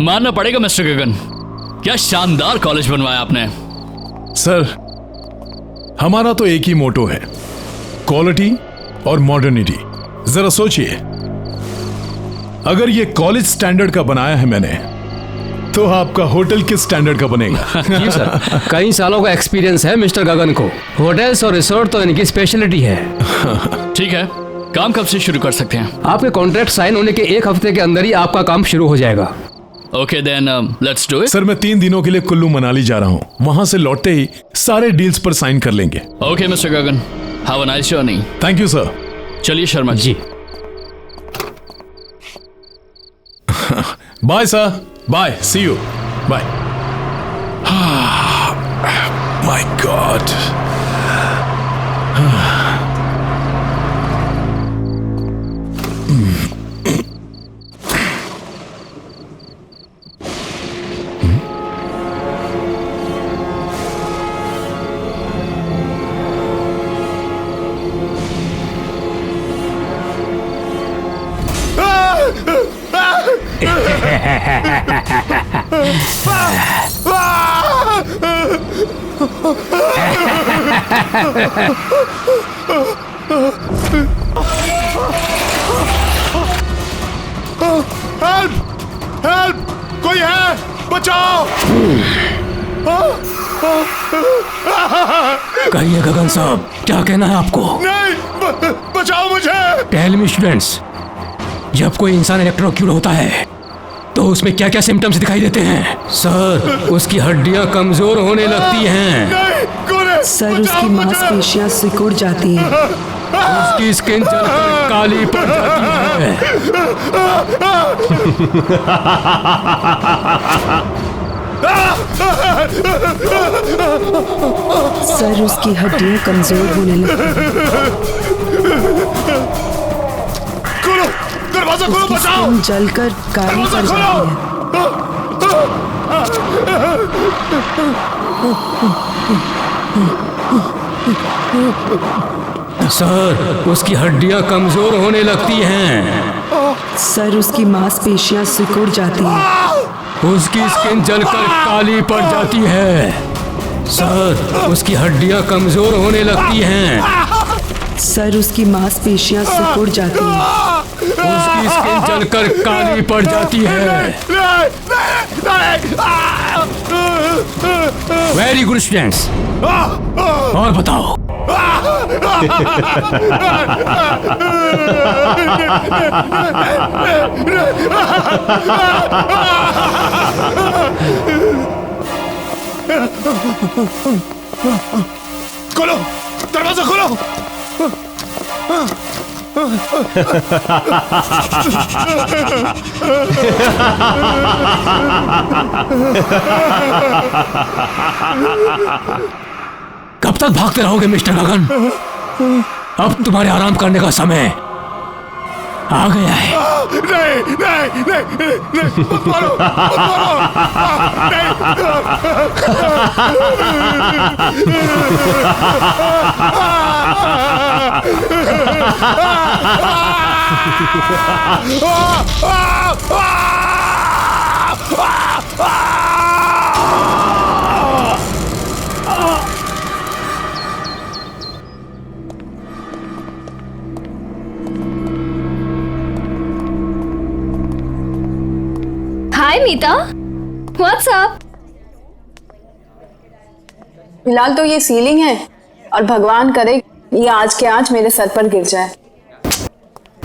मानना पड़ेगा मिस्टर गगन, क्या शानदार कॉलेज बनवाया आपने। सर, हमारा तो एक ही मोटो है, क्वालिटी और मॉडर्निटी। जरा सोचिए, अगर ये कॉलेज स्टैंडर्ड का बनाया है मैंने, तो आपका होटल किस स्टैंडर्ड का बनेगा? जी सर, कई सालों का एक्सपीरियंस है मिस्टर गगन को। होटल्स और रिसोर्ट तो इनकी स्पेशलिटी है। ठीक है, काम कब से शुरू कर सकते हैं? आपके कॉन्ट्रैक्ट साइन होने के 1 हफ्ते के अंदर ही आपका काम शुरू हो जाएगा। Okay then let's do it. Sir, मैं 3 दिनों के लिए कुल्लू मनाली जा रहा हूँ। वहां से लौटते ही सारे डील्स पर साइन कर लेंगे। Okay mister Gagan, have a nice journey. Thank you sir. चलिए Sharma ji. Bye sir, bye, see you, bye. My God. Help! Help! कोई है? बचाओ! कहिए गगन साहब, क्या कहना है आपको? नहीं, बचाओ मुझे! टेल मी स्टूडेंट्स, जब कोई इंसान इलेक्ट्रोक्यूट होता है तो उसमें क्या क्या सिम्टम्स दिखाई देते हैं? सर, उसकी हड्डियां कमजोर होने लगती हैं। नहीं, कौन है? सर, उसकी मांसपेशियां सिकुड़ जाती हैं। उसकी स्किन जलकर काली पड़ जाती है। सर, उसकी हड्डियां कमजोर होने लगती हैं। खोलो, दरवाजा खोलो, उसकी बचाओ! स्किन जलकर काली पड़ जाती है। सर, उसकी हड्डियां कमजोर होने लगती हैं। सर, उसकी मांसपेशियां सिकुड़ जाती हैं। उसकी स्किन जलकर काली पड़ जाती है। सर, उसकी हड्डियां कमजोर होने लगती हैं। सर, उसकी मांसपेशियां सिकुड़ जाती हैं। उसकी स्किन जलकर काली पड़ जाती है। वेरी गुड स्टूडेंट्स, और बताओ। खोलो, दरवाजा खोलो! कब तक भागते रहोगे मिस्टर गगन? अब तुम्हारे आराम करने का समय आ गया है। नहीं, नहीं, नहीं, नहीं, मत मारो, मत हाय मीता, व्हाट्स अप? फिलहाल तो ये सीलिंग है और भगवान करे ये आज के आज मेरे सर पर गिर जाए।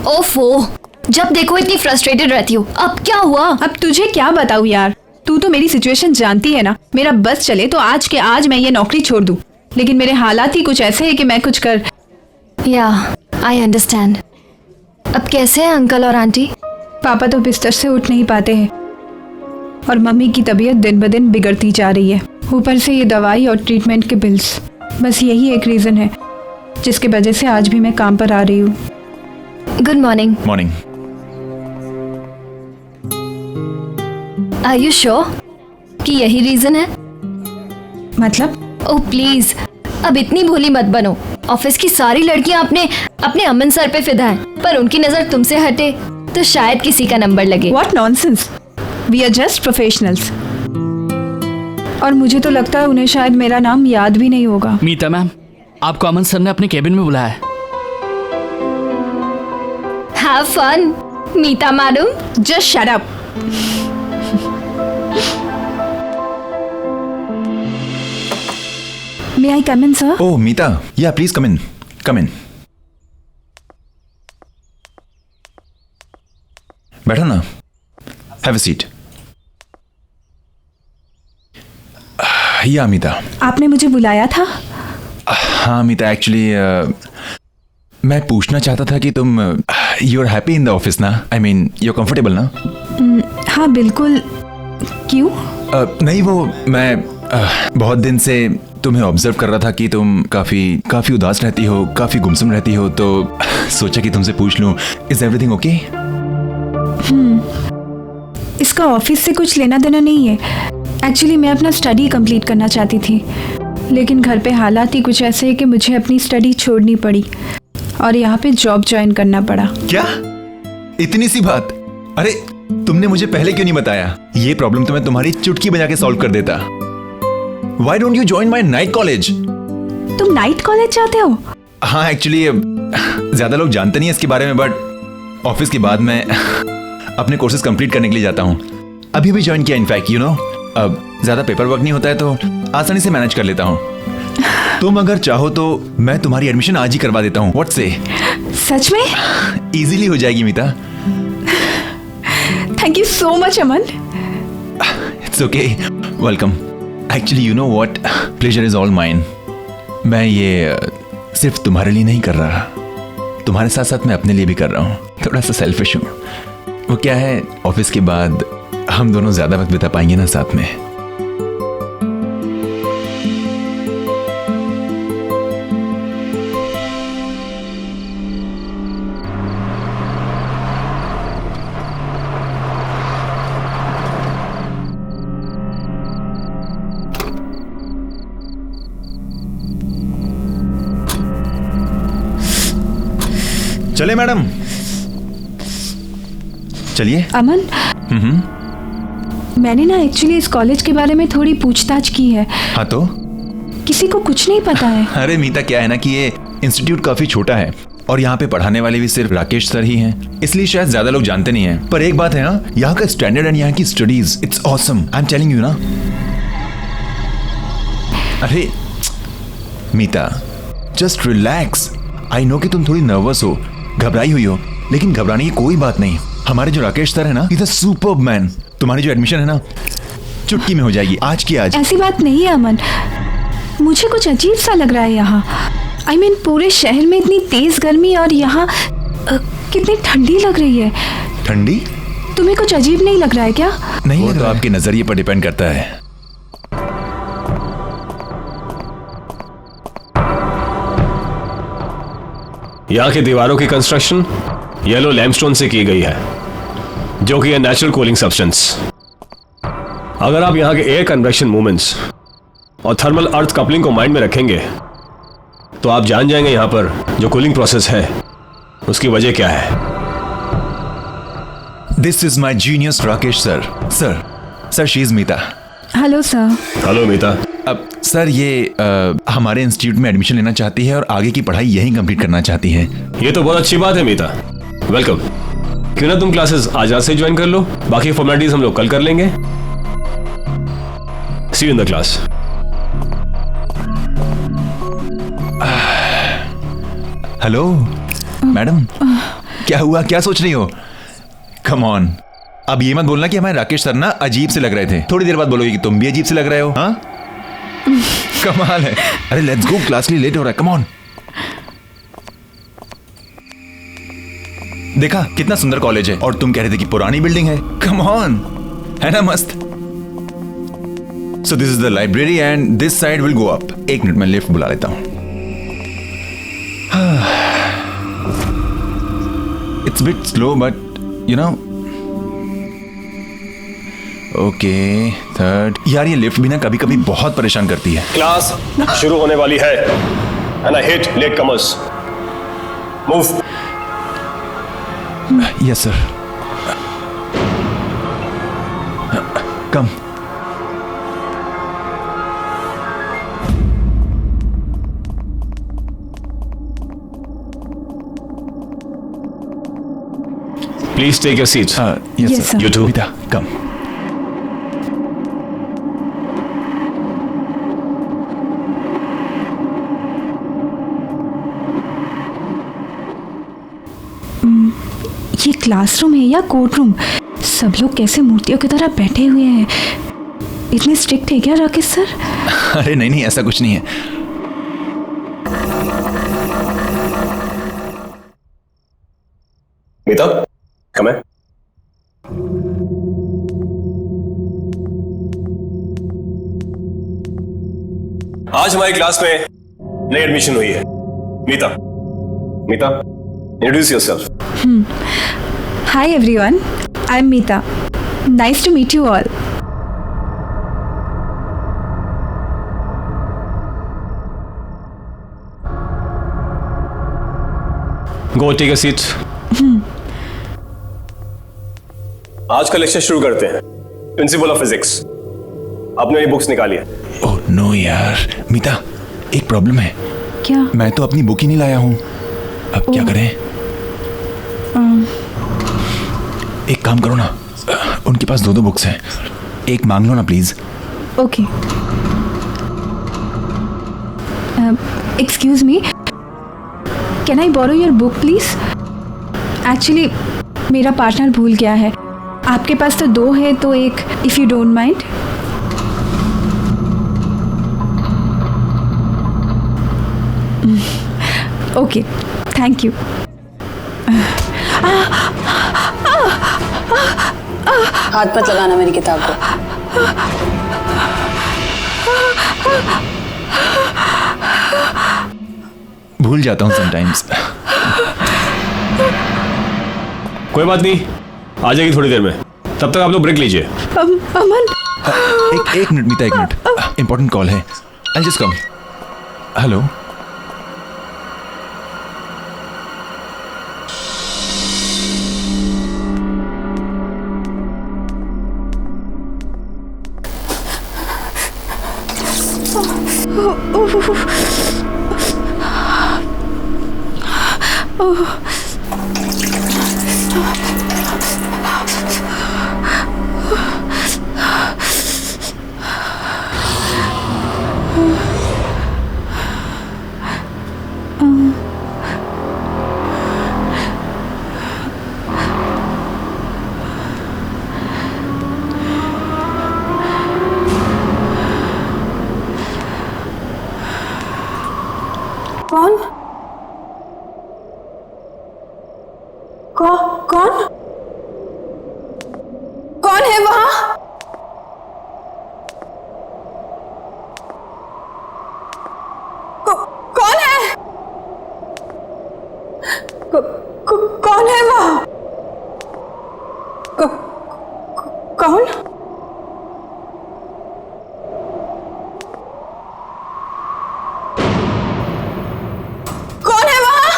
ओफो, जब देखो इतनी फ्रस्ट्रेटेड रहती हो। अब क्या हुआ? अब तुझे क्या बताऊं यार, तू तो मेरी सिचुएशन जानती है ना। मेरा बस चले तो आज के आज मैं ये नौकरी छोड़ दूं, लेकिन मेरे हालात ही कुछ ऐसे हैं कि मैं कुछ कर। या आई अंडरस्टैंड। अब कैसे हैं अंकल और आंटी? पापा तो बिस्तर से उठ नहीं पाते हैं और मम्मी की तबीयत दिन ब दिन बिगड़ती जा रही है। ऊपर से ये दवाई और ट्रीटमेंट के बिल्स, बस यही एक रीज़न है जिसकी वजह से आज भी मैं काम पर आ रही हूँ। Good morning. Morning. Are you sure कि यही रीजन है? मतलब? ओह प्लीज, अब इतनी भोली मत बनो। ऑफिस की सारी लड़कियां अपने अमन सर पे फिदा हैं, पर उनकी नजर तुमसे हटे तो शायद किसी का नंबर लगे। What nonsense! We are just professionals. और मुझे तो लगता है उन्हें शायद मेरा नाम याद भी नहीं होगा। मीता मैम, आपको अमन सर ने अपने केबिन में बुलाया है। Have fun, Meeta madam. Just shut up. May I come in, sir? Oh, Meeta. Yeah, please come in. Come in. बैठो ना. Have a seat. Yeah, Meeta. आपने मुझे बुलाया था? हाँ मीता, एक्चुअली मैं पूछना चाहता था कि तुम you are happy in the office ना? I mean you are comfortable ना? हाँ बिल्कुल। क्यों? नहीं, वो मैं बहुत दिन से तुम्हें ऑब्जर्व कर रहा था कि तुम काफी उदास रहती हो, काफी गुमसुम रहती हो, तो सोचा कि तुमसे पूछ लूं, इज एवरीथिंग ओके? इसका ऑफिस से कुछ लेना देना नहीं है। एक्चुअली मैं अपना स्टडी कंप्लीट करना चाहती थी, लेकिन घर पे हालात ही कुछ ऐसे हैं कि मुझे अपनी स्टडी छोड़नी पड़ी और यहाँ पे जॉब ज्वाइन करना पड़ा। क्या? इतनी सी बात? अरे तुमने मुझे पहले क्यों नहीं बताया? ये प्रॉब्लम तो मैं तुम्हारी चुटकी बजा के सॉल्व कर देता। Why don't you join my night college? तुम नाइट कॉलेज जाते हो? हाँ, एक्चुअली ज्यादा लोग जानते नहीं है इसके बारे में, बट ऑफिस के बाद मैं अपने कोर्सेज कंप्लीट करने के लिए जाता हूँ। अभी भी ज्वाइन किया इनफैक्ट, यू नो। अब ज्यादा पेपर वर्क नहीं होता है तो आसानी से मैनेज कर लेता हूँ। तुम अगर चाहो तो मैं तुम्हारी एडमिशन आज ही करवा देता हूँ। व्हाट से? सच में? इजीली हो जाएगी Meeta. Thank you so much Aman. It's okay, welcome. Actually you know what, pleasure is all mine. मैं ये सिर्फ तुम्हारे लिए नहीं कर रहा, तुम्हारे साथ साथ मैं अपने लिए भी कर रहा हूँ। थोड़ा सा सेल्फिश हूँ। वो क्या है, ऑफिस के बाद हम दोनों ज्यादा वक्त बिता पाएंगे ना साथ में। चले मैडम, चलिए। अमन, मैंने ना एक्चुअली इस कॉलेज के बारे में थोड़ी पूछताछ की है। हाँ तो? किसी को कुछ नहीं पता है। अरे मीता, क्या है ना कि ये इंस्टीट्यूट काफी छोटा है और यहाँ पे पढ़ाने वाले भी सिर्फ राकेश सर ही हैं, इसलिए शायद ज्यादा लोग जानते नहीं हैं। पर एक बात है ना, यहाँ का स्टैंडर्ड एंड यहाँ की studies, it's awesome. I am telling you ना। अरे मीता, जस्ट रिलैक्स। आई नो कि तुम थोड़ी नर्वस हो, घबराई हुई हो, लेकिन घबराने की कोई बात नहीं। हमारे जो राकेश सर है ना, इज अ सुपर्ब मैन। तुम्हारी जो एडमिशन है ना, चुटकी में हो जाएगी, आज की आज। ऐसी बात नहीं है अमन, मुझे कुछ अजीब सा लग रहा है यहाँ। आई मीन पूरे शहर में इतनी तेज गर्मी और यहाँ कितनी ठंडी लग रही है। ठंडी? तुम्हें कुछ अजीब नहीं लग रहा है क्या? नहीं, तो आपके नजरिए पर डिपेंड करता है। यहाँ की दीवारों की कंस्ट्रक्शन येलो लैमस्टोन से की गई है, जो कि है नेचुरल कूलिंग सब्सटेंस। अगर आप यहाँ के एयर कन्वेक्शन मूवमेंट्स और थर्मल अर्थ कपलिंग को माइंड में रखेंगे तो आप जान जाएंगे यहाँ पर जो कूलिंग प्रोसेस है उसकी वजह क्या है। This is my genius Rakesh sir. Sir she is Meeta. Hello sir. Hello Meeta. अब सर ये हमारे इंस्टीट्यूट में एडमिशन लेना चाहती है और आगे की पढ़ाई यहीं कंप्लीट करना चाहती है। ये तो बहुत अच्छी बात है मीता, वेलकम। क्यों ना तुम क्लासेस आज रात से ज्वाइन कर लो, बाकी फॉर्मेलिटीज हम लोग कल कर लेंगे। See you in the class. Hello madam, क्या हुआ, क्या सोच रही हो? कम ऑन, अब ये मत बोलना कि हमारे राकेश सर ना अजीब से लग रहे थे। थोड़ी देर बाद बोलोगे कि तुम भी अजीब से लग रहे हो। हाँ कमाल है। अरे लेट्स गो, क्लास के लिए लेट हो रहा है। Come on. देखा कितना सुंदर कॉलेज है और तुम कह रहे थे कि पुरानी बिल्डिंग है। कम ऑन, है ना मस्त। So this is the library and this side will go up. एक मिनट में लिफ्ट बुला लेता हूं। It's bit slow but you know. Okay, third. यार ये लिफ्ट भी ना कभी कभी बहुत परेशान करती है। क्लास शुरू होने वाली है and I hate latecomers. Move. Yes sir. Come. Please take your seat. Yes Yes, sir. sir. You too. Meeta come. ये क्लासरूम है या कोर्ट रूम? सब लोग कैसे मूर्तियों की तरह बैठे हुए हैं। इतने स्ट्रिक्ट है क्या राकेश सर? अरे नहीं नहीं, ऐसा कुछ नहीं है। मीता, come in. आज हमारी क्लास में नई एडमिशन हुई है, Meeta. Meeta, introduce yourself. Hi everyone, I am Meeta. Nice to meet you all. Go take a seat. आज का लेक्चर शुरू करते हैं। प्रिंसिपल ऑफ फिजिक्स, आपने ये बुक्स निकाली है। ओह नो यार, मीता एक प्रॉब्लम है। क्या? मैं तो अपनी बुक ही नहीं लाया हूं। अब क्या करें? एक काम करो ना, उनके पास 2 बुक्स हैं, एक मांग लो ना please. Okay. Excuse me, can I borrow your book please? Actually मेरा पार्टनर भूल गया है। आपके पास तो 2 है, तो एक, if you don't mind. Okay, thank you. हाथ मत लगाना मेरी किताब को। भूल जाता हूँ समटाइम्स। कोई बात नहीं, आ जाएगी थोड़ी देर में। तब तक आप लोग ब्रेक लीजिए। अमन, एक मिनट मीता, एक मिनट, इंपॉर्टेंट कॉल है। I just come. हेलो। कौन? कौन? कौन है वहां? कौन है? कौन है वहां? कौन? कौन है वहां?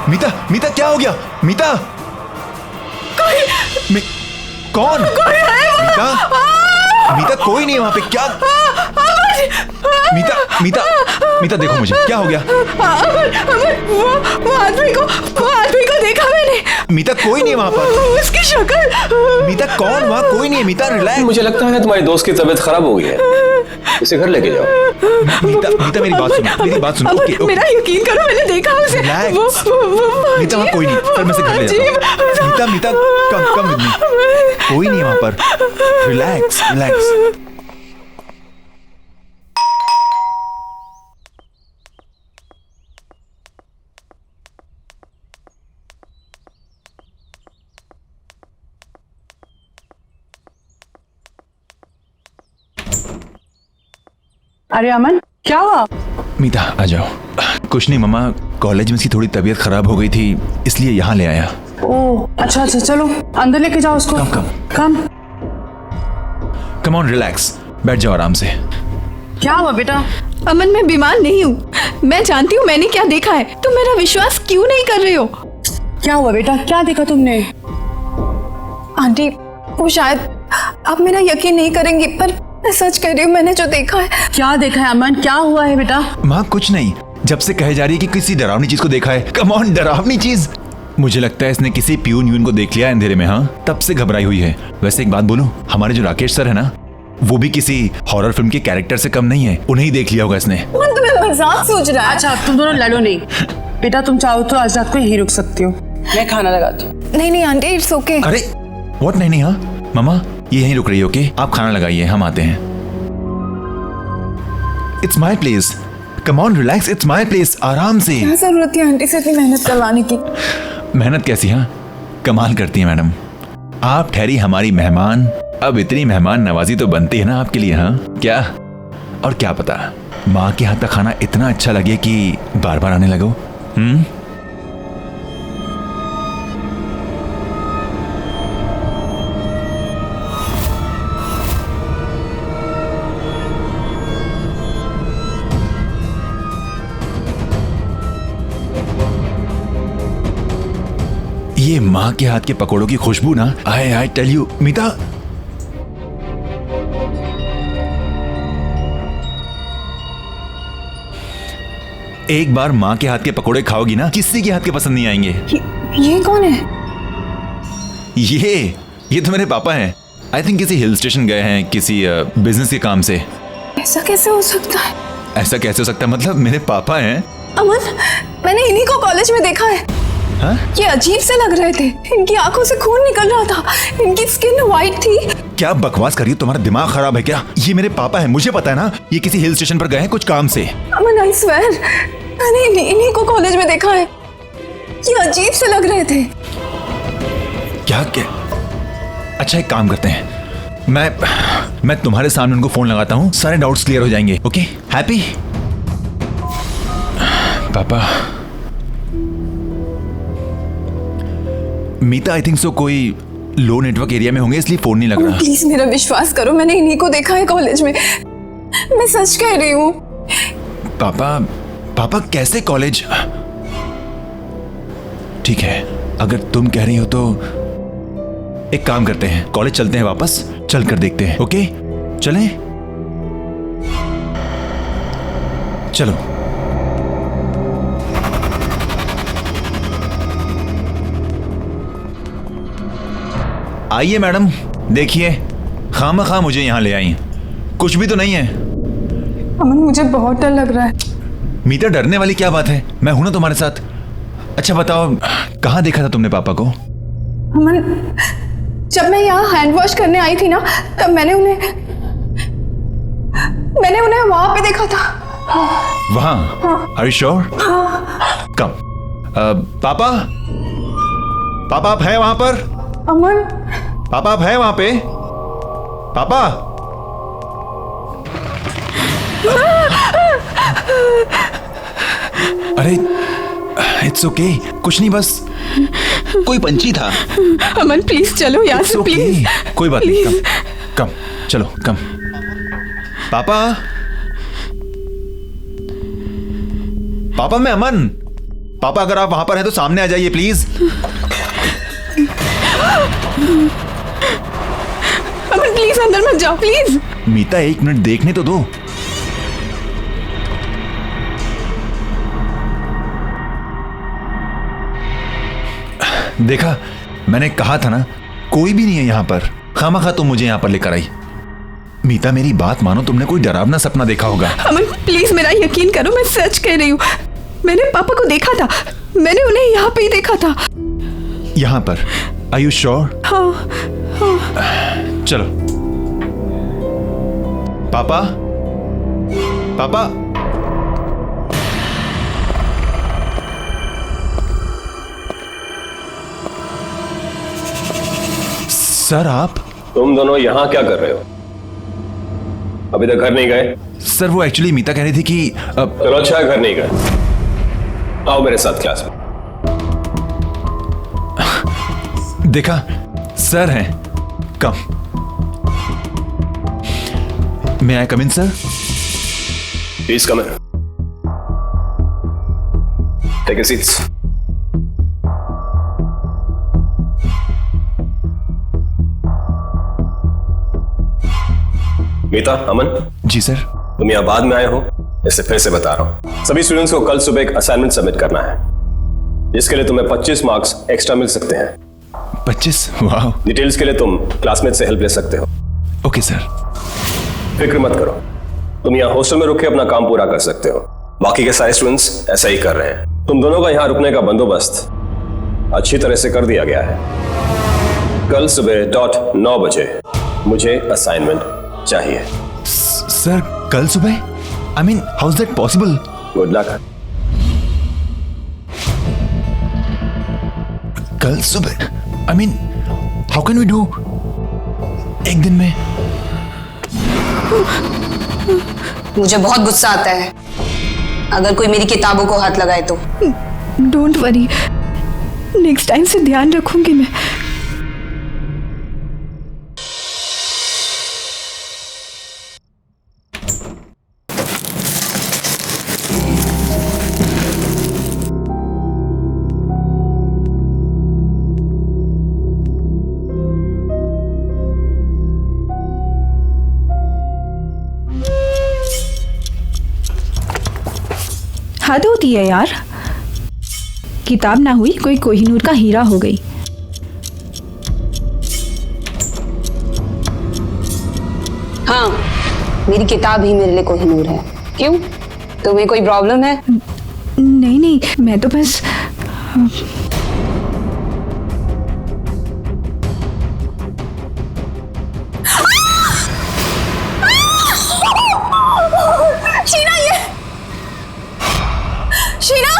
मीता, मीता क्या हो गया? मीता, कौन? मीता, मीता कोई नहीं है वहां पे। क्या? मीता, मीता, मीता देखो मुझे, क्या हो गया? वो आदमी को देखा मैंने। मीता कोई नहीं है वहां पर। उसकी शक्ल। मीता कौन? वहां कोई नहीं है। मीता रिलैक्स। मुझे लगता है तुम्हारी दोस्त की तबीयत खराब हो गई है, इसे घर लेके जाओ। मीता, मीता मेरी बात सुनो, मेरी बात सुनो। ओके, मेरा यकीन करो, मैंने देखा उसे। रिलैक्स। मीता वहां कोई नहीं, पर मैं से घर ले जाता हूं। मीता, मीता कम विद मी। कोई नहीं है वहां पर। Relax, relax. अरे अमन, क्या हुआ? मीता आ जाओ। कुछ नहीं मम्मा, कॉलेज में इसकी थोड़ी तबीयत खराब हो गई थी, इसलिए यहाँ ले आया। ओह अच्छा अच्छा, चलो अंदर लेके जाओ उसको। कम कम ऑन, रिलैक्स, बैठ जाओ आराम से। क्या हुआ बेटा? अमन, मैं बीमार नहीं हूँ। मैं जानती हूँ मैंने क्या देखा है। तुम मेरा विश्वास क्यों नहीं कर रहे हो? क्या हुआ बेटा, क्या देखा तुमने? आंटी, वो शायद आप मेरा यकीन नहीं करेंगी, पर मैं सच कह रही हूँ, मैंने जो देखा है। क्या देखा है अमन, क्या हुआ है बेटा? माँ कुछ नहीं, जब से कहे जा रही है कि किसी डरावनी चीज को देखा है। कम ऑन, डरावनी चीज? मुझे लगता है इसने किसी प्यून यून को देख लिया है अंधेरे में। हाँ, तब से घबराई हुई है। वैसे एक बात बोलूं, हमारे जो राकेश सर है ना, वो भी किसी हॉरर फिल्म के कैरेक्टर से कम नहीं है। उन्हें ही देख लिया होगा इसने। तुम्हें मजाक सोच रहा है? अच्छा तुम दोनों लड़ो नहीं। बेटा तुम चाहो तो आज रात को यहीं रुक सकती हो, मैं खाना लगाती हूँ। नहीं नहीं आंटी, इट्स ओके। अरे व्हाट? नहीं नहीं, हाँ मामा ये यहीं रुक रही है। ओके, आप खाना लगाइए, हम आते हैं। It's my place, come on relax, it's my place, आराम से। क्या जरूरत है आंटी से इतनी मेहनत करवाने की? मेहनत कैसी? हाँ, कमाल करती है मैडम। आप ठहरी हमारी मेहमान, अब इतनी मेहमान नवाजी तो बनती है ना आपके लिए। हाँ क्या? और क्या पता माँ के हाथ का खाना इतना अच्छा लगे कि बार बार आने लगो। ये माँ के हाथ के पकौड़ों की खुशबू ना, आई टेल यू मीता। एक बार माँ के हाथ के पकौड़े खाओगी ना, किसी के हाथ के पसंद नहीं आएंगे। ये कौन है? ये तो मेरे पापा हैं। आई थिंक किसी हिल स्टेशन गए हैं किसी बिजनेस के काम से। ऐसा कैसे हो सकता है? ऐसा कैसे हो सकता है? मतलब मेरे पापा हैं। अमन, मैंने इन्हीं को कॉलेज में देखा है। हाँ? ये अजीब से लग रहे थे। इनकी आंखों से खून निकल रहा था, इनकी स्किन वाइट थी। क्या बकवास करिए, तुम्हारा दिमाग खराब है क्या? ये मेरे पापा हैं, मुझे पता है ना। ये किसी हिल स्टेशन पर गए हैं कुछ काम से। अमन आई स्वेयर, मैंने इन्हीं को कॉलेज में देखा है। ये अजीब से लग रहे थे। क्या? अच्छा एक काम करते हैं, मैं तुम्हारे सामने उनको फोन लगाता हूँ, सारे डाउट्स क्लियर हो जाएंगे। Okay happy? पापा, मीता आई थिंक सो कोई लो नेटवर्क एरिया में होंगे इसलिए फोन नहीं लग रहा। प्लीज मेरा विश्वास करो, मैंने इन्हीं को देखा है कॉलेज में। मैं सच कह रही हूँ। पापा कैसे कॉलेज? ठीक है, अगर तुम कह रही हो तो एक काम करते हैं, कॉलेज चलते हैं, वापस चल कर देखते हैं। ओके चलें? चलो। आइए मैडम, देखिए खामखा मुझे यहां ले आई, कुछ भी तो नहीं है। अमन मुझे बहुत डर लग रहा है। मीता डरने वाली क्या बात है, मैं हूं ना तुम्हारे साथ। अच्छा बताओ, कहाँ देखा था तुमने पापा को? अमन, जब मैं यहाँ हैंड वॉश करने आई थी ना, तब मैंने उन्हें वहां पे देखा था। वहां? Are you sure? कम। पापा आप हैं वहां पर? अमन, पापा आप हैं वहां पे? पापा? अरे इट्स ओके, कुछ नहीं, बस कोई पंछी था। अमन प्लीज चलो यहाँ से, प्लीज। कोई बात नहीं, कम चलो, कम। पापा मैं अमन। पापा अगर आप वहां पर हैं तो सामने आ जाइए प्लीज। अमन प्लीज अंदर मत जाओ, प्लीज। मीता एक मिनट देखने तो दो। देखा, मैंने कहा था ना, कोई भी नहीं है यहां पर। खामखा तुम मुझे यहां पर लेकर आई। मीता मेरी बात मानो, तुमने कोई डरावना सपना देखा होगा। अमन प्लीज मेरा यकीन करो, मैं सच कह रही हूँ। मैंने पापा को देखा था, मैंने उन्हें यहाँ पे ही देखा था। यहाँ पर? Are you sure? हाँ। चलो। पापा सर, आप? तुम दोनों यहाँ क्या कर रहे हो? अभी तक घर नहीं गए? सर वो एक्चुअली मीता कह रही थी कि चलो अच्छा है घर नहीं गए, आओ मेरे साथ क्लास में। देखा सर हैं, come. May I come in sir? Please come in, take a seats. Meeta, Aman. जी सर। तुम यहाँ बाद में आए हो, इससे फिर से बता रहा हूँ, सभी स्टूडेंट्स को कल सुबह एक असाइनमेंट सबमिट करना है, जिसके लिए तुम्हें 25 मार्क्स एक्स्ट्रा मिल सकते हैं। 25? वाह। डिटेल्स के लिए तुम क्लासमेट से हेल्प ले सकते हो। Okay sir. फिक्र मत करो, तुम यहाँ हॉस्टल में रुक के अपना काम पूरा कर सकते हो। बाकी के सारे स्टूडेंट्स ऐसा ही कर रहे हैं। तुम दोनों का यहाँ रुकने का बंदोबस्त अच्छी तरह से कर दिया गया है। कल सुबह .9 बजे मुझे असाइनमेंट चाहिए। सर कल सुबह? I mean how is that possible? Good luck. कल सुबह? I mean how can we do एक दिन में? मुझे बहुत गुस्सा आता है अगर कोई मेरी किताबों को हाथ लगाए तो। डोंट वरी, नेक्स्ट टाइम से ध्यान रखूंगी मैं। हद होती है यार, किताब ना हुई कोई कोहिनूर का हीरा हो गई। हाँ, मेरी किताब ही मेरे लिए कोहिनूर है। क्यों, तुम्हें कोई प्रॉब्लम है? नहीं नहीं, मैं तो बस शीना, ये शीना!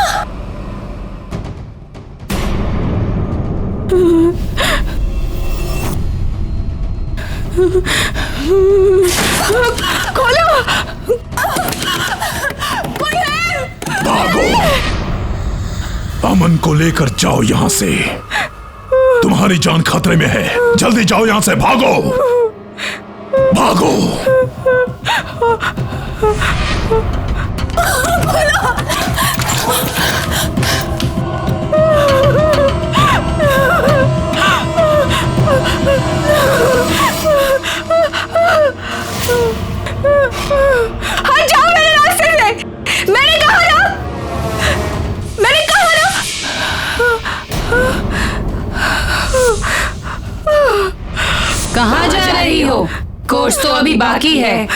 खोलो! कोई है? भागो, अमन को लेकर जाओ यहां से, तुम्हारी जान खतरे में है। जल्दी जाओ यहां से, भागो भागो। हट जाओ मेरे रास्ते से! मैंने कहा ना, मैंने कहा ना। कहाँ जा रही हो? कोर्स तो अभी बाकी है।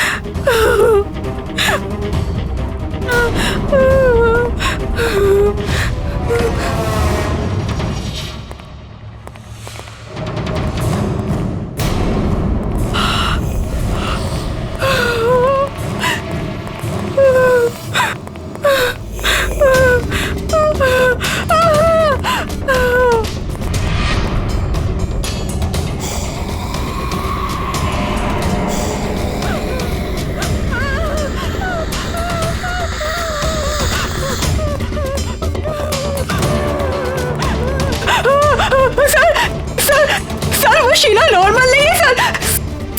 सर वो शीला नॉर्मल नहीं है सर।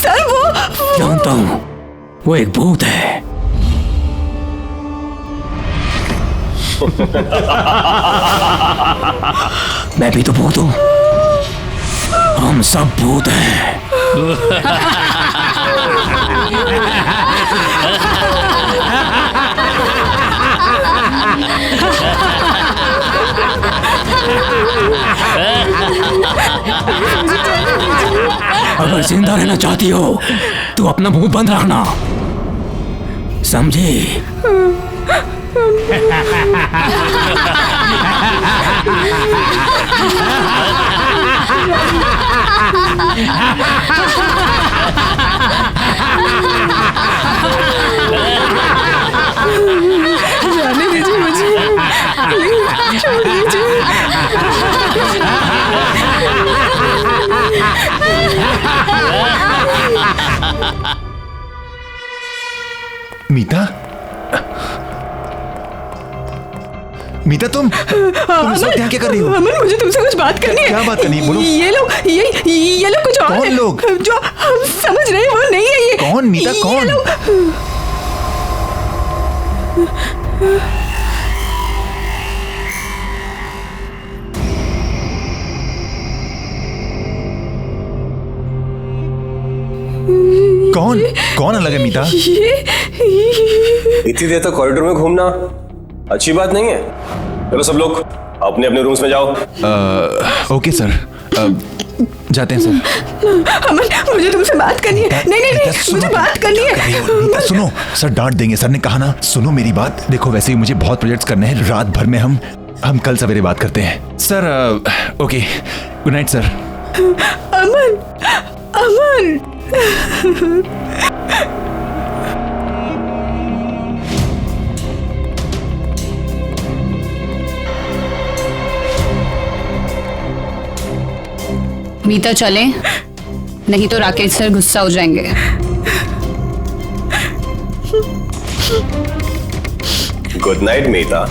सर वो जानता हूं, वो एक भूत है। मैं भी तो भूत हूं, हम सब भूत हैं। अगर जिंदा रहना चाहती हो तो अपना मुंह बंद रखना, समझी? जाने दीजिए मुझे, प्लीज छोड़ दीजिए। मीता, मीता तुम इस वक्त यहाँ क्या कर रही हो? अमन, मुझे तुमसे कुछ बात करनी है। क्या बात करनी है? बोलो। ये लोग कुछ और कौन है। लोग? जो हम समझ रहे हैं वो नहीं है ये। कौन मीता, ये कौन? लोग- कौन अलग है मीता? इतनी देर तक कॉरिडोर में घूमना अच्छी बात नहीं है। चलो सब लोग अपने अपने रूम्स में जाओ। ओके सर, जाते हैं सर। अमन, मुझे तुमसे बात करनी है। नहीं, मुझे बात करनी है। मीता सुनो, सर डांट देंगे। सर ने कहा ना, सुनो मेरी बात। देखो वैसे ही मुझे बहुत प्रोजेक्ट्स करने हैं, रात भर में हम कल सवेरे बात करते हैं sir. Okay, good night sir. Aman, Meeta चलें, नहीं तो राकेश सर गुस्सा हो जाएंगे। Good night Meeta.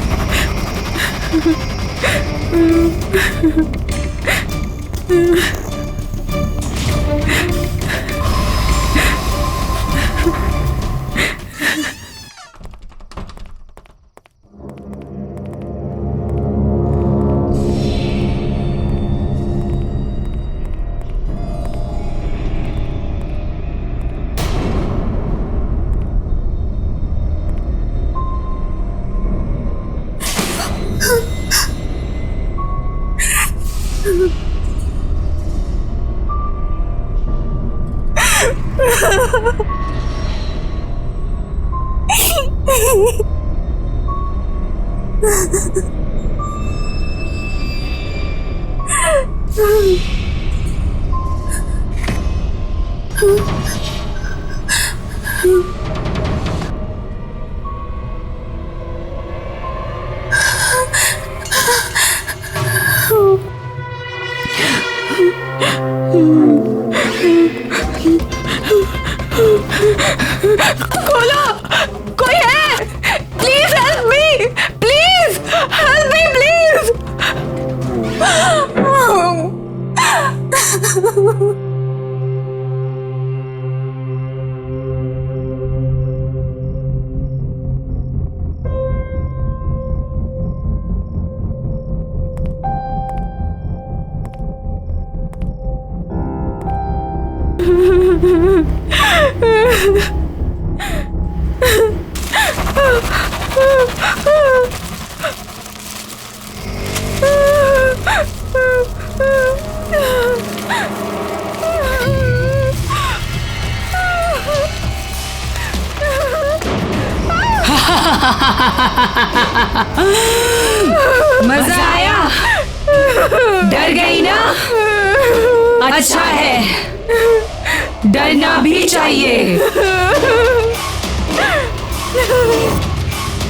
खोलो, कोई है? Please help me, please help me, please. मजा आया? डर गई ना? अच्छा है, डरना भी चाहिए।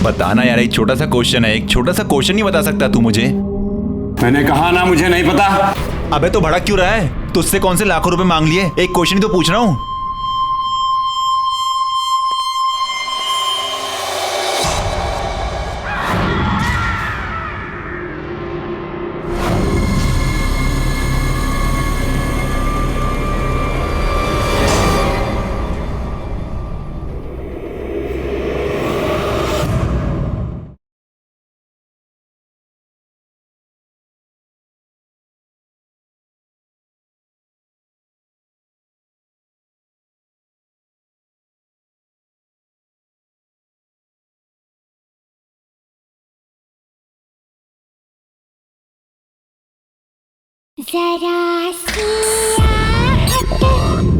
बताना यार, एक छोटा सा क्वेश्चन है, एक छोटा सा क्वेश्चन नहीं बता सकता तू मुझे? मैंने कहा ना मुझे नहीं पता। अबे तो भड़क क्यों रहा है? तुझसे कौन से लाखों रुपए मांग लिए? एक क्वेश्चन ही तो पूछ रहा हूँ। जरा सी आहट होती है।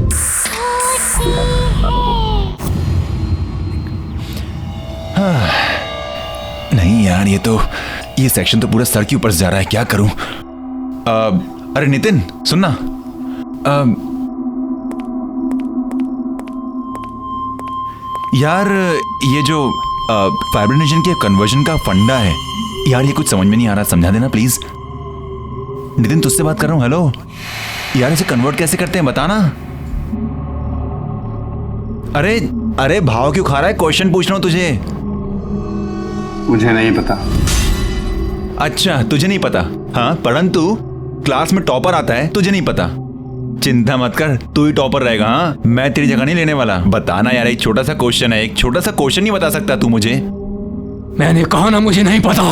नहीं यार, ये सेक्शन तो पूरा सर के ऊपर से जा रहा है, क्या करूं? अरे नितिन सुनना, यार ये जो फाइब्रिनेशन के कन्वर्जन का फंडा है यार, ये कुछ समझ में नहीं आ रहा, समझा देना प्लीज। नितिन तुझसे बात कर रहा हूं। हेलो यार, इसे कन्वर्ट कैसे करते हैं बताना। अरे अरे भाव क्यों खा रहा है? क्वेश्चन पूछ रहा हूं तुझे। मुझे नहीं पता। अच्छा तुझे नहीं पता? हाँ, परंतु क्लास में टॉपर आता है, तुझे नहीं पता। चिंता मत कर, तू ही टॉपर रहेगा। हाँ, मैं तेरी जगह नहीं लेने वाला। बताना यार, एक छोटा सा क्वेश्चन है, एक छोटा सा क्वेश्चन नहीं बता सकता तू मुझे? मैंने कहा ना मुझे नहीं पता।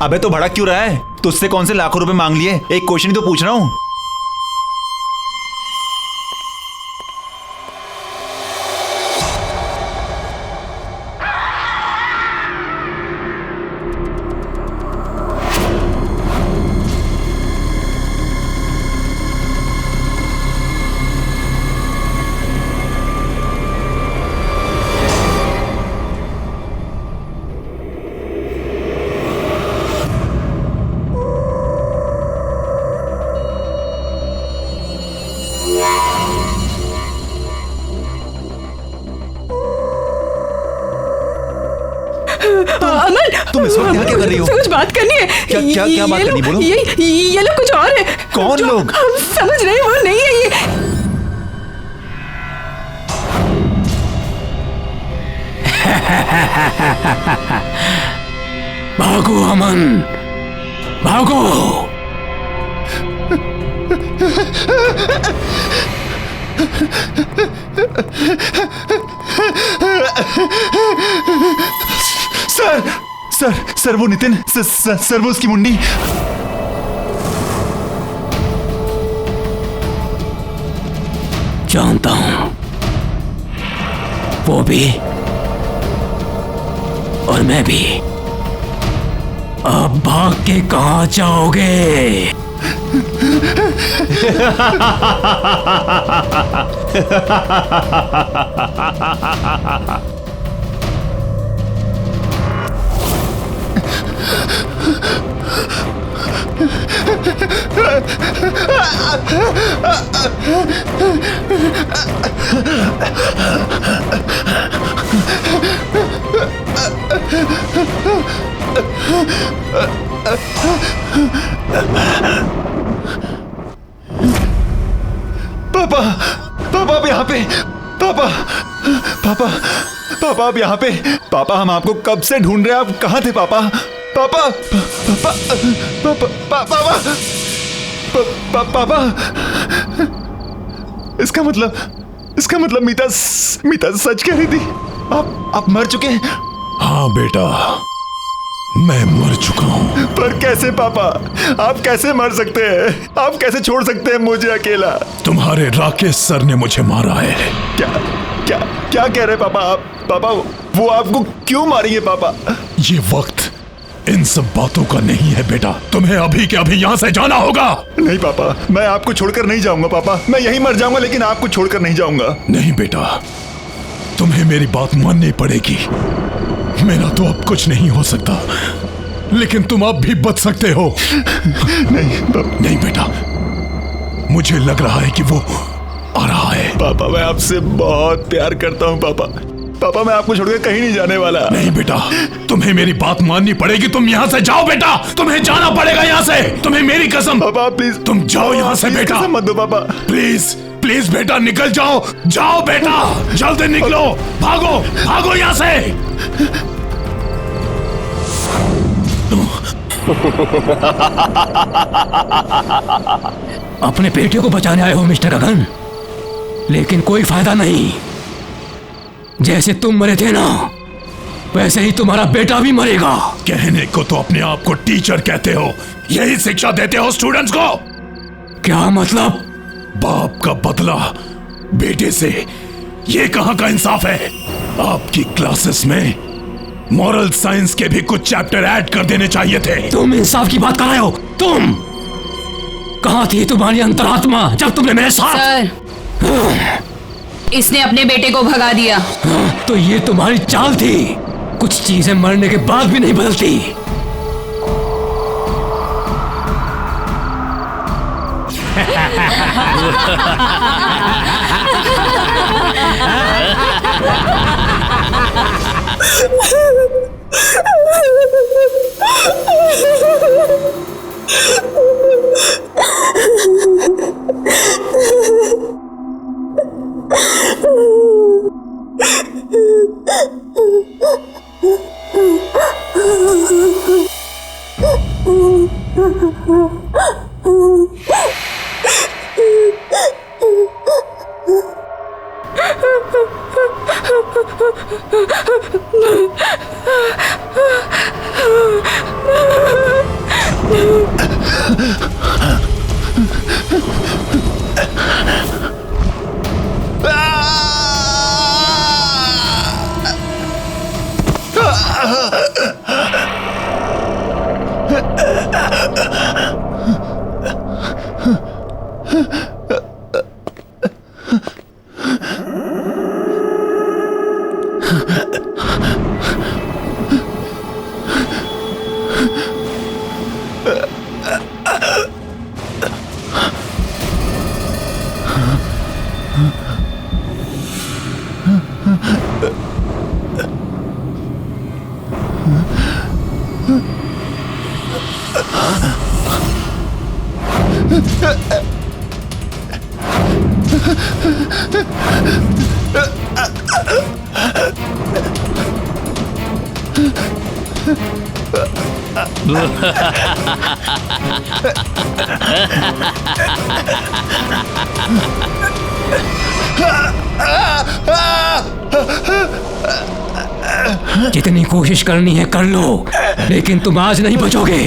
अबे तो भड़क क्यों रहा है? तुझसे कौन से लाखों रुपए मांग लिए? एक क्वेश्चन ही तो पूछ रहा हूँ। अमन, तुम इस वक्त यहाँ क्या कर रही हो? कुछ बात करनी है। क्या बात करनी? बोलो। ये लोग कुछ और है। कौन लोग? हम समझ रहे हैं, वो नहीं है ये। भागो अमन, भागो। सर सर सर वो नितिन, सर वो उसकी मुंडी। जानता हूं, वो भी और मैं भी। अब भाग के कहां जाओगे? पापा, पापा आप यहाँ पे। पापा, पापा, पापा आप यहाँ पे। पापा हम आपको कब से ढूंढ रहे हैं, आप कहाँ थे पापा? पापा, पापा, पापा, पापा, पापा, पापा। इसका मतलब मीता सच कह रही थी। आप मर चुके हैं? हाँ बेटा, मैं मर चुका हूं। पर कैसे पापा? आप कैसे मर सकते हैं? आप कैसे छोड़ सकते हैं मुझे अकेला? तुम्हारे राकेश सर ने मुझे मारा है। क्या क्या क्या कह रहे पापा आप? पापा वो आपको क्यों मारेंगे पापा? ये वक्त इन सब बातों का नहीं है बेटा। तुम्हें अभी के अभी यहाँ से जाना होगा। नहीं पापा, मैं आपको छोड़कर नहीं जाऊंगा पापा। मैं यहीं मर जाऊंगा, लेकिन आपको छोड़कर नहीं जाऊंगा। नहीं बेटा, तुम्हें मेरी बात माननी पड़ेगी। मेरा तो अब कुछ नहीं हो सकता, लेकिन तुम अब भी बच सकते हो। नहीं बेटा, मुझे लग रहा है कि वो आ रहा है। पापा मैं आपसे बहुत प्यार करता हूँ पापा। पापा मैं आपको छोड़कर कहीं नहीं जाने वाला। नहीं बेटा, तुम्हें मेरी बात माननी पड़ेगी। तुम यहाँ से जाओ बेटा, तुम्हें जाना पड़ेगा यहाँ से। तुम्हें मेरी कसम। पापा प्लीज तुम जाओ यहाँ से बेटा। कसम मत दो पापा। प्लीज प्लीज बेटा निकल जाओ। जाओ बेटा, जल्दी निकलो। भागो भागो यहाँ से। अपने बेटे को बचाने आए हो मिस्टर गगन, लेकिन कोई फायदा नहीं। जैसे तुम मरे थे ना, वैसे ही तुम्हारा बेटा भी मरेगा। कहने को तो अपने आप को टीचर कहते हो, यही शिक्षा देते हो स्टूडेंट्स को? क्या मतलब? बाप का बदला बेटे से, ये कहां का इंसाफ है? आपकी क्लासेस में मॉरल साइंस के भी कुछ चैप्टर ऐड कर देने चाहिए थे। तुम इंसाफ की बात कर रहे हो? तुम कहां थी तुम्हारी अंतरात्मा जब तुमने मेरे साथ? सर, इसने अपने बेटे को भगा दिया। तो ये तुम्हारी चाल थी। कुछ चीजें मरने के बाद भी नहीं बदलती। जितनी कोशिश करनी है कर लो, लेकिन तुम आज नहीं बचोगे।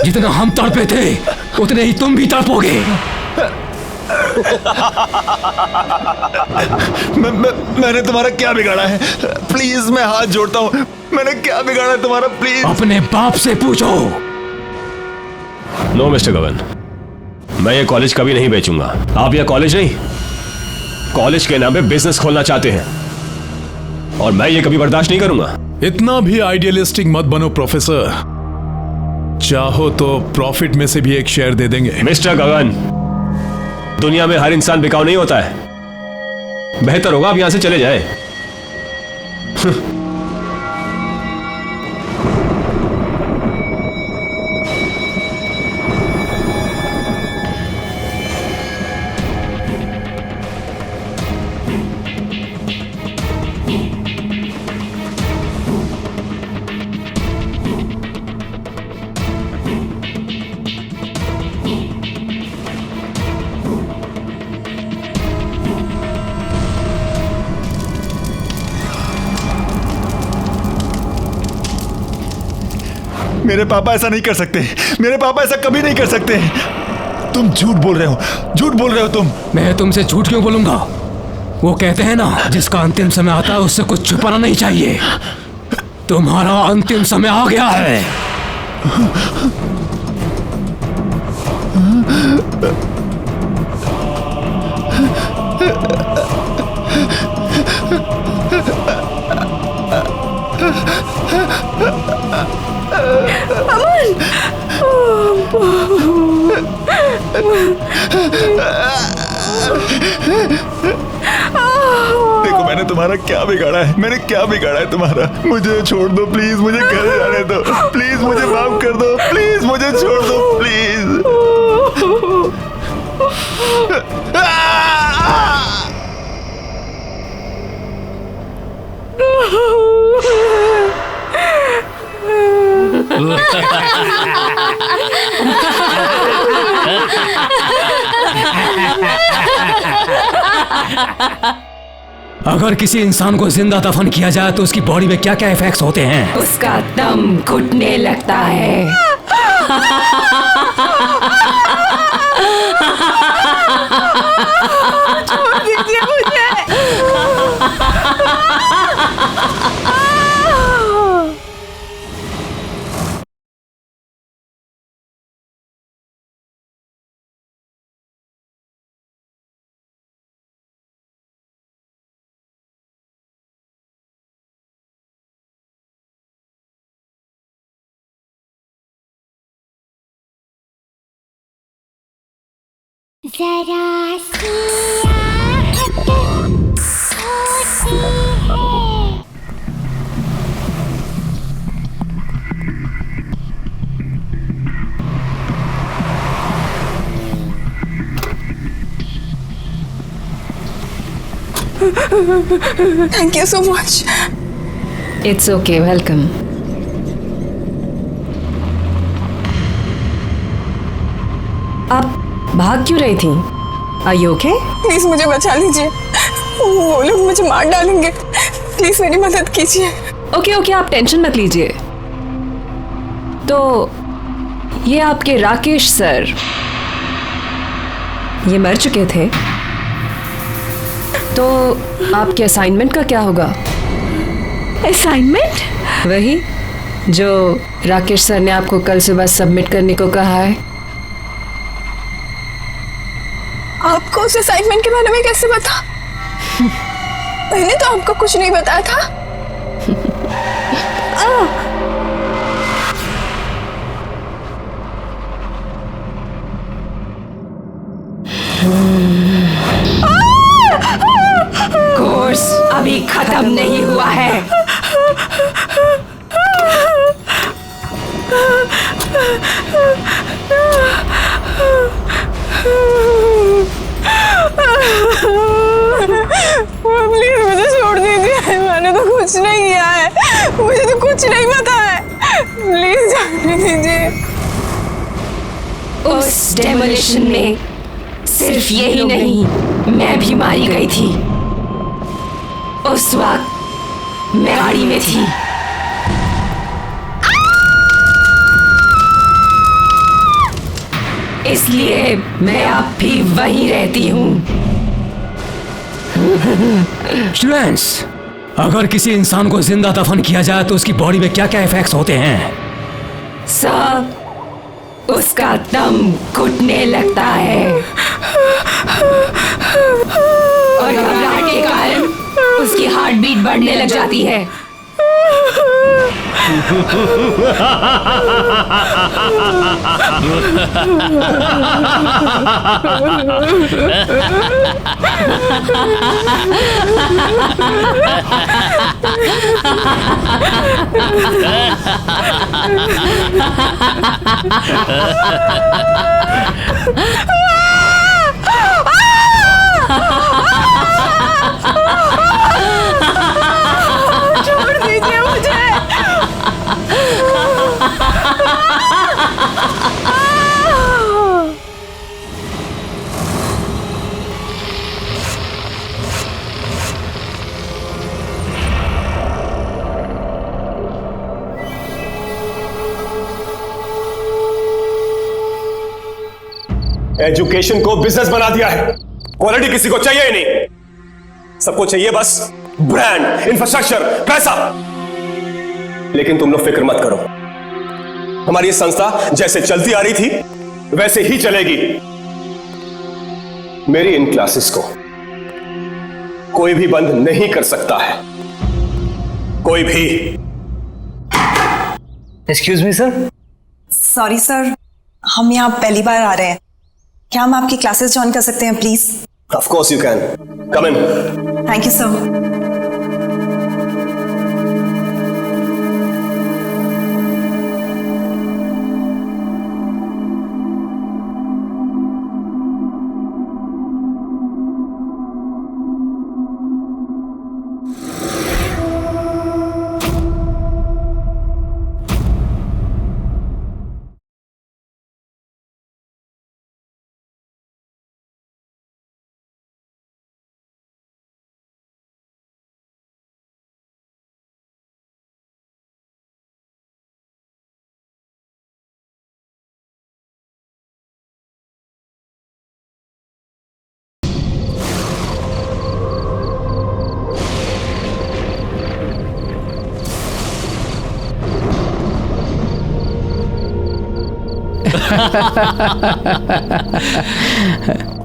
जितना हम तड़पे थे उतने ही तुम भी तड़पोगे। मैंने तुम्हारा क्या बिगाड़ा है? प्लीज मैं हाथ जोड़ता हूँ, मैंने क्या बिगाड़ा है तुम्हारा? प्लीज अपने बाप से पूछो। नो मिस्टर गगन, मैं ये कॉलेज कभी नहीं बेचूंगा। आप यह कॉलेज नहीं, कॉलेज के नाम पे बिजनेस खोलना चाहते हैं और मैं ये कभी बर्दाश्त नहीं करूंगा। इतना भी आइडियलिस्टिक मत बनो प्रोफेसर। चाहो तो प्रॉफिट में से भी एक शेयर दे देंगे। मिस्टर गगन, दुनिया में हर इंसान बिकाऊ नहीं होता है। बेहतर होगा आप यहां से चले जाए। मेरे पापा ऐसा नहीं कर सकते, मेरे पापा ऐसा कभी नहीं कर सकते। तुम झूठ बोल रहे हो, झूठ बोल रहे हो तुम। मैं तुमसे झूठ क्यों बोलूंगा? वो कहते हैं ना, जिसका अंतिम समय आता है उससे कुछ छुपाना नहीं चाहिए। तुम्हारा अंतिम समय आ गया है। देखो मैंने तुम्हारा क्या बिगाड़ा है, मैंने क्या बिगाड़ा है तुम्हारा? मुझे छोड़ दो प्लीज, मुझे घर जाने दो प्लीज, मुझे माफ कर दो प्लीज, मुझे छोड़ दो प्लीज। अगर किसी इंसान को जिंदा दफन किया जाए तो उसकी बॉडी में क्या क्या इफेक्ट्स होते हैं? उसका दम घुटने लगता है। छोड़ दीजिए मुझे। जरा सी आहट होती है। Thank you so much. It's okay, welcome. आप भाग क्यों रही थी? Are you okay? प्लीज मुझे बचा लीजिए, वो लोग मुझे मार डालेंगे। प्लीज मेरी मदद कीजिए। ओके ओके, आप टेंशन मत लीजिए। तो ये आपके राकेश सर, ये मर चुके थे, तो आपके असाइनमेंट का क्या होगा? असाइनमेंट? वही जो राकेश सर ने आपको कल सुबह सबमिट करने को कहा है। आपको उस असाइनमेंट के बारे में कैसे पता? मैंने तो आपको कुछ नहीं बताया था। कोर्स अभी खत्म नहीं हुआ है। प्लीज मुझे छोड़ कुछ नहीं किया है, मुझे तो कुछ नहीं पता है, प्लीज जाने दीजिए। उस डेमोलिशन में सिर्फ यही नहीं, मैं भी मारी गई थी। उस वक्त मैं गाड़ी में थी। इसलिए मैं अब भी वहीं रहती हूँ। स्टूडेंट्स, अगर किसी इंसान को जिंदा दफन किया जाए तो उसकी बॉडी में क्या क्या इफेक्ट्स होते हैं? सब उसका दम घुटने लगता है और घबराहट के कारण उसकी हार्ट बीट बढ़ने लग जाती है। छोड़ दीजिए मुझे। एजुकेशन को बिजनेस बना दिया है। क्वालिटी किसी को चाहिए ही नहीं, सबको चाहिए बस ब्रांड, इंफ्रास्ट्रक्चर, पैसा। लेकिन तुम लोग फिक्र मत करो, हमारी ये संस्था जैसे चलती आ रही थी वैसे ही चलेगी। मेरी इन क्लासेस को कोई भी बंद नहीं कर सकता है, कोई भी। Excuse me sir. Sorry sir, हम यहाँ पहली बार आ रहे हैं, क्या हम आपकी क्लासेस ज्वाइन कर सकते हैं please? Of course you can, come in. Thank you sir.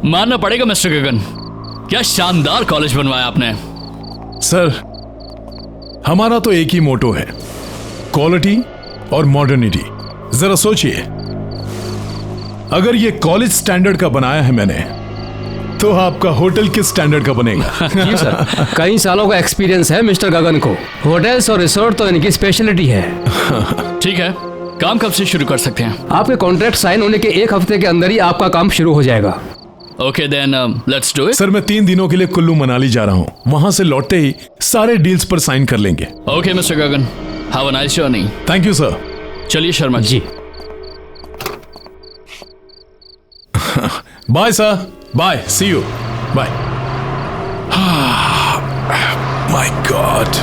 मानना पड़ेगा मिस्टर गगन, क्या शानदार कॉलेज बनवाया आपने। सर, हमारा तो एक ही मोटो है, क्वालिटी और मॉडर्निटी। जरा सोचिए, अगर ये कॉलेज स्टैंडर्ड का बनाया है मैंने, तो आपका होटल किस स्टैंडर्ड का बनेगा? जी सर, कई सालों का एक्सपीरियंस है मिस्टर गगन को। होटल्स और रिसोर्ट तो इनकी स्पेशलिटी है। ठीक है, काम कब से शुरू कर सकते हैं? आपके कॉन्ट्रैक्ट साइन होने के 1 हफ्ते के अंदर ही आपका काम शुरू हो जाएगा। Okay then let's do it. Sir, मैं 3 दिनों के लिए कुल्लू मनाली जा रहा हूँ, वहां से लौटते ही सारे डील्स पर साइन कर लेंगे। Okay mister Gagan, have a nice journey. Thank you sir. चलिए Sharma ji. Bye sir, bye, see you, bye. My God.